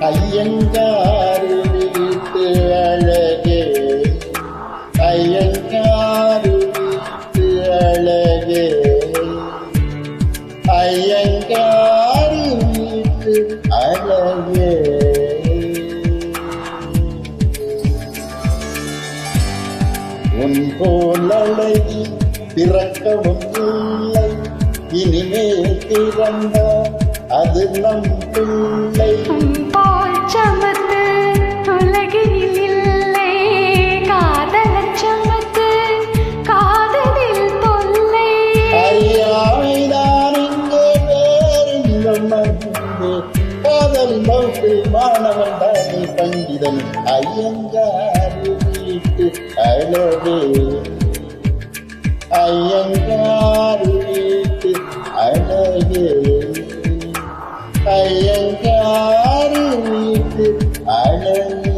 ஐயங்காறு வீட்டு அழகே, ஐயங்காறு வீட்டு அழகே, ஐயங்காறு வீட்டு அழகே. உன் போல் அழகி பிறக்கவும் இல்லை, இனிமேல் பிறந்தால் அது நம் பிள்ளை. சமத்து உலகில் இல்லை, காதலச் சமத்து காதலில் தொல்லை. ஐயாவைதான் இங்கே பேரின்பம் மகிழ்ந்தே, காதல் மௌத்தில் மாணவன் தானே பண்டிதன். ஐயங்காறு வீட்டு அழகே, ஐயங்காறு வீட்டு அழகே, ஐயங்காறு வீட்டு அழகே.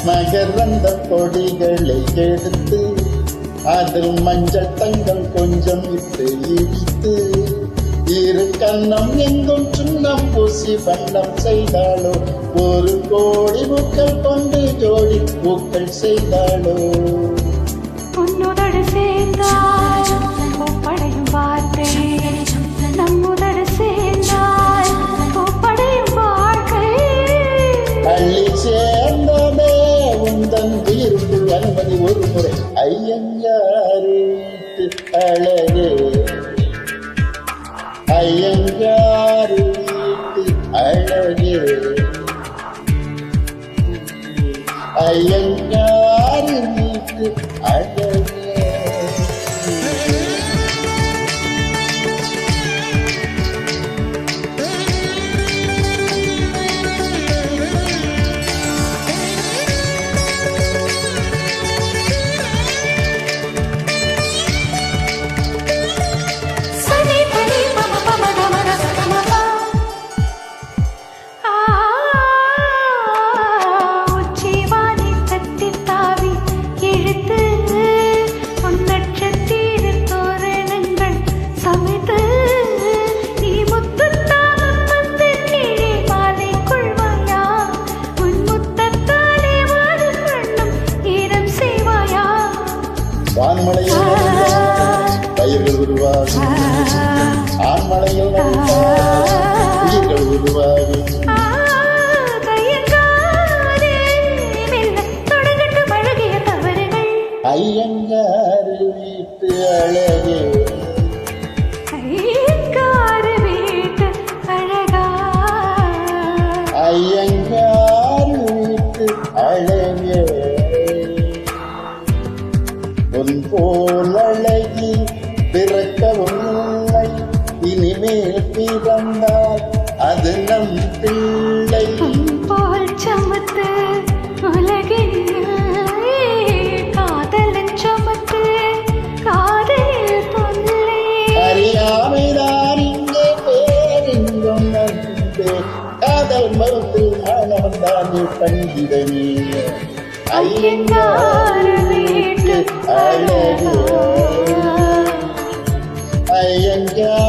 மகரந்த பொடிகளை எடுத்து அதில் மஞ்சள் தங்கம் கொஞ்சம் இட்டு இடித்து, இரு கண்ணம் எங்கும் சுண்ணம் பூசி வண்ணம் செய்தாளோ, ஒரு கோடி பூக்கள் கொண்டு ஜோடி பூக்கள் செய்தாளோ. உன்னுதடு சேர்ந்தால் பூப்படையும் வார்த்தை, நம்முதடு சேர்ந்தால் பூப்படையும் வாழ்க்கை. அள்ளி சேர்ந்ததே உந்தன் உயிருக்குள் அனுமதி ஒரு முறை. ஐயங்காறு வீட்டு அழகே, ஐயங்காறு வீட்டு அழகே, ஐயங்காறு வீட்டு அழகே. வான்மலையில் பயிர்கள் உருவாகும், ஆண்மலையில் உயிர்கள் உருவாகும். ஐயங்காறு வீட்டு அழகே, ஐயங்காறு வீட்டு அழகா, ஐயங்காறு வீட்டு அழகே. உன் போல் அழகி பிறக்கவும் இல்லை, இனிமேல் பிறந்தால் அது நம் பிள்ளை. போல் சமத்து உலகில் காதலச் சமத்து காதலில் தொல்லை. அறியாமைதான் இங்கே பேரின்பம் நன்றே, காதல் மறுத்தில் ஆனவன் தானே பண்டிதனே. ஐயங்காறு வீட்டு அழகா, ஐயங்காறு